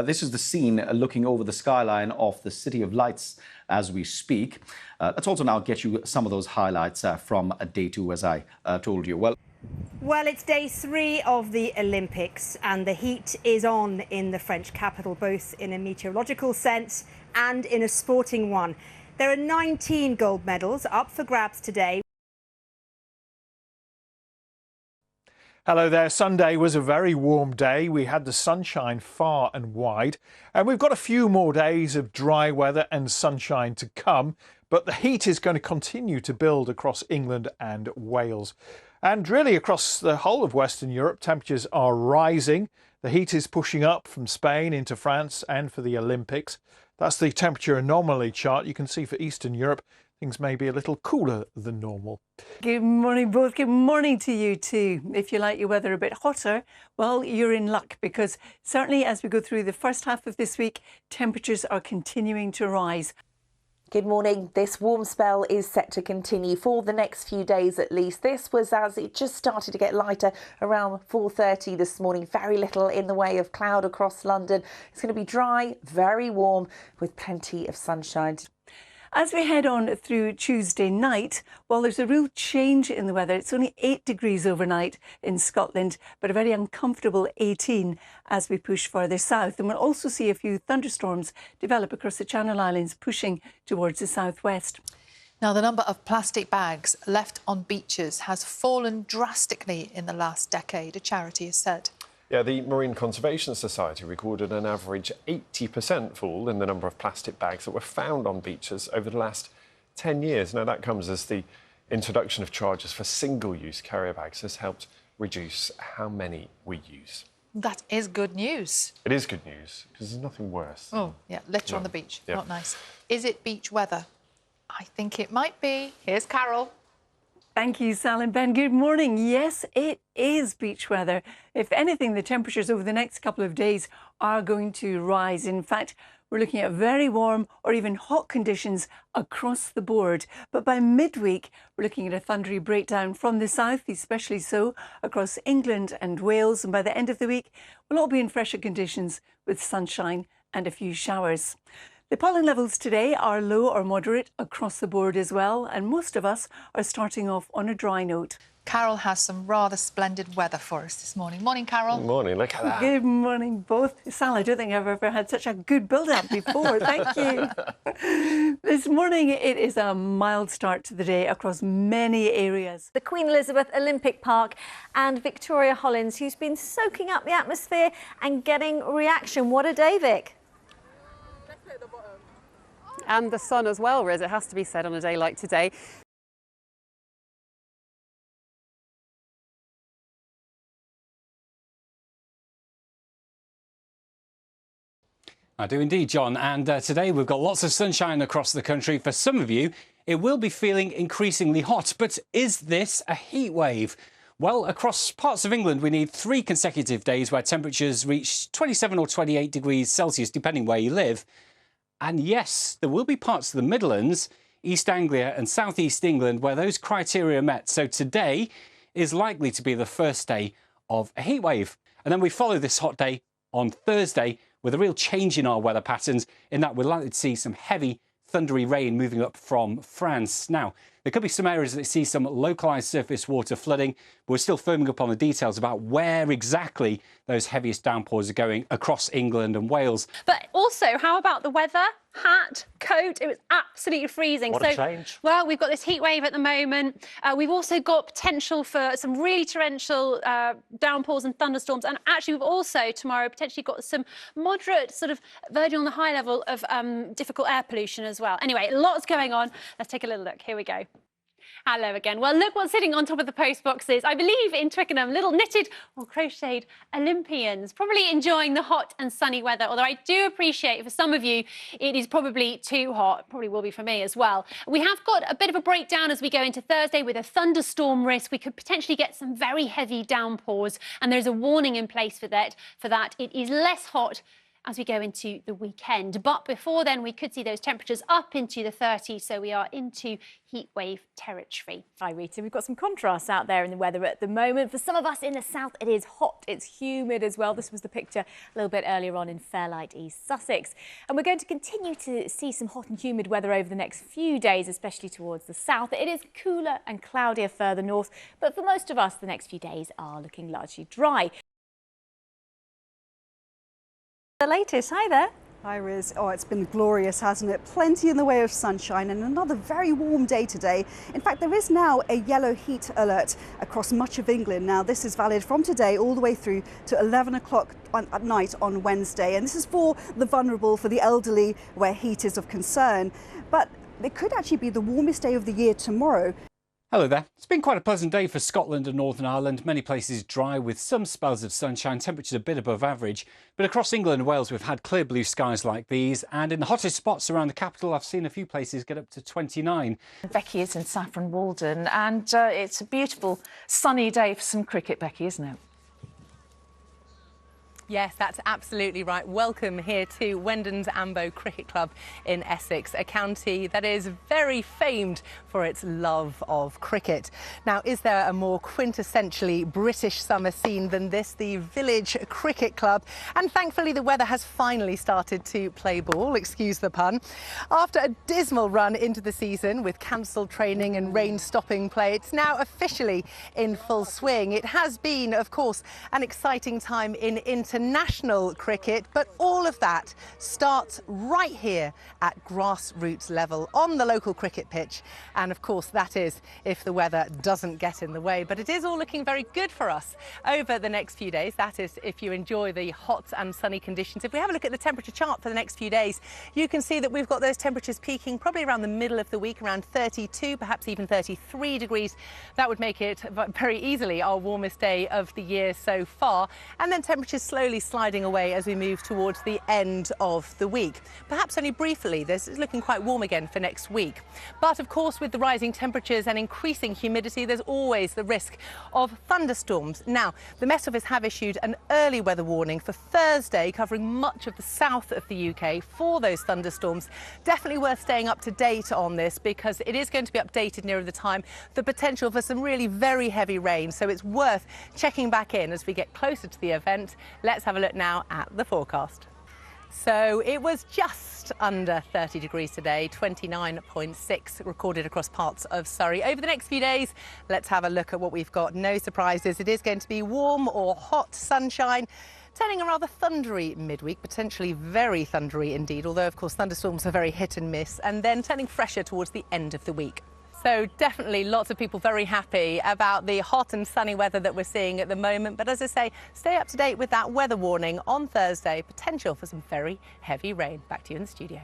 This is the scene looking over the skyline of the City of Lights as we speak. Let's also now get you some of those highlights from day two, as I told you. Well, it's day 3 of the Olympics and the heat is on in the French capital, both in a meteorological sense and in a sporting one. There are 19 gold medals up for grabs today. Hello there. Sunday was a very warm day. We had the sunshine far and wide, and we've got a few more days of dry weather and sunshine to come, but the heat is going to continue to build across England and Wales. And really across the whole of Western Europe, temperatures are rising. The heat is pushing up from Spain into France and for the Olympics. That's the temperature anomaly chart. You can see for Eastern Europe, things may be a little cooler than normal. Good morning, both. Good morning to you too. If you like your weather a bit hotter, well, you're in luck, because certainly as we go through the first half of this week, temperatures are continuing to rise. Good morning. This warm spell is set to continue for the next few days at least. This was as it just started to get lighter around 4:30 this morning. Very little in the way of cloud across London. It's going to be dry, very warm with plenty of sunshine. As we head on through Tuesday night, well, there's a real change in the weather. It's only 8 degrees overnight in Scotland, but a very uncomfortable 18 as we push further south. And we'll also see a few thunderstorms develop across the Channel Islands, pushing towards the southwest. Now, the number of plastic bags left on beaches has fallen drastically in the last decade, a charity has said. Yeah, the Marine Conservation Society recorded an average 80% fall in the number of plastic bags that were found on beaches over the last 10 years. Now, that comes as the introduction of charges for single-use carrier bags has helped reduce how many we use. That is good news. It is good news, because there's nothing worse. Oh, yeah, litter on the beach. Yeah. Not nice. Is it beach weather? I think it might be. Here's Carol. Thank you, Sal and Ben. Good morning. Yes, it is beach weather. If anything, the temperatures over the next couple of days are going to rise. In fact, we're looking at very warm or even hot conditions across the board. But by midweek, we're looking at a thundery breakdown from the south, especially so across England and Wales. And by the end of the week, we'll all be in fresher conditions with sunshine and a few showers. The pollen levels today are low or moderate across the board as well, and most of us are starting off on a dry note. Carol has some rather splendid weather for us this morning. Morning, Carol. Good morning, look at that. Good morning, both. Sal, I don't think I've ever had such a good build-up before. Thank you. This morning, it is a mild start to the day across many areas. The Queen Elizabeth Olympic Park and Victoria Hollins, who's been soaking up the atmosphere and getting reaction. What a day, Vic. And the sun as well, Riz, it has to be said on a day like today. I do indeed, John. And today we've got lots of sunshine across the country. For some of you, it will be feeling increasingly hot. But is this a heat wave? Well, across parts of England, we need 3 consecutive days where temperatures reach 27 or 28 degrees Celsius, depending where you live. And yes, there will be parts of the Midlands, East Anglia and South East England where those criteria are met. So today is likely to be the first day of a heat wave. And then we follow this hot day on Thursday with a real change in our weather patterns, in that we're likely to see some heavy thundery rain moving up from France. Now, there could be some areas that see some localised surface water flooding, but we're still firming up on the details about where exactly those heaviest downpours are going across England and Wales. But also, how about the weather? Hat, coat, it was absolutely freezing. What a change. Well, we've got this heat wave at the moment. We've also got potential for some really torrential downpours and thunderstorms. And actually, we've also tomorrow potentially got some moderate, sort of verging on the high level of difficult air pollution as well. Anyway, lots going on. Let's take a little look. Here we go. Hello again. Well, look what's sitting on top of the post boxes. I believe in Twickenham, little knitted or crocheted Olympians, probably enjoying the hot and sunny weather. Although I do appreciate for some of you, it is probably too hot. Probably will be for me as well. We have got a bit of a breakdown as we go into Thursday with a thunderstorm risk. We could potentially get some very heavy downpours, and there's a warning in place for that. It is less hot as we go into the weekend. But before then, we could see those temperatures up into the 30s, so we are into heatwave territory. Hi Rita, we've got some contrasts out there in the weather at the moment. For some of us in the south, it is hot, it's humid as well. This was the picture a little bit earlier on in Fairlight, East Sussex. And we're going to continue to see some hot and humid weather over the next few days, especially towards the south. It is cooler and cloudier further north, but for most of us, the next few days are looking largely dry. The latest, hi there. Hi Riz. Oh, it's been glorious, hasn't it? Plenty in the way of sunshine and another very warm day today. In fact, there is now a yellow heat alert across much of England. Now, this is valid from today all the way through to 11 o'clock at night on Wednesday. And this is for the vulnerable, for the elderly, where heat is of concern. But it could actually be the warmest day of the year tomorrow. Hello there. It's been quite a pleasant day for Scotland and Northern Ireland. Many places dry with some spells of sunshine, temperatures a bit above average. But across England and Wales, we've had clear blue skies like these. And in the hottest spots around the capital, I've seen a few places get up to 29. Becky is in Saffron Walden, and it's a beautiful sunny day for some cricket, Becky, isn't it? Yes, that's absolutely right. Welcome here to Wendon's Ambo Cricket Club in Essex, a county that is very famed for its love of cricket. Now, is there a more quintessentially British summer scene than this, the Village Cricket Club? And thankfully, the weather has finally started to play ball, excuse the pun. After a dismal run into the season with cancelled training and rain-stopping play, it's now officially in full swing. It has been, of course, an exciting time in international cricket, but all of that starts right here at grassroots level on the local cricket pitch. And of course, that is if the weather doesn't get in the way. But it is all looking very good for us over the next few days. That is if you enjoy the hot and sunny conditions. If we have a look at the temperature chart for the next few days, you can see that we've got those temperatures peaking probably around the middle of the week, around 32, perhaps even 33 degrees. That would make it very easily our warmest day of the year so far. And then temperatures slowly sliding away as we move towards the end of the week. Perhaps only briefly, this is looking quite warm again for next week. But of course, with the rising temperatures and increasing humidity, there's always the risk of thunderstorms. Now, the Met Office have issued an early weather warning for Thursday, covering much of the south of the UK for those thunderstorms. Definitely worth staying up to date on this because it is going to be updated nearer the time. The potential for some really very heavy rain, so it's worth checking back in as we get closer to the event. Let's have a look now at the forecast. So it was just under 30 degrees today, 29.6 recorded across parts of Surrey. Over the next few days, let's have a look at what we've got. No surprises. It is going to be warm or hot sunshine, turning a rather thundery midweek, potentially very thundery indeed, although of course thunderstorms are very hit and miss, and then turning fresher towards the end of the week. So definitely lots of people very happy about the hot and sunny weather that we're seeing at the moment. But as I say, stay up to date with that weather warning on Thursday. Potential for some very heavy rain. Back to you in the studio.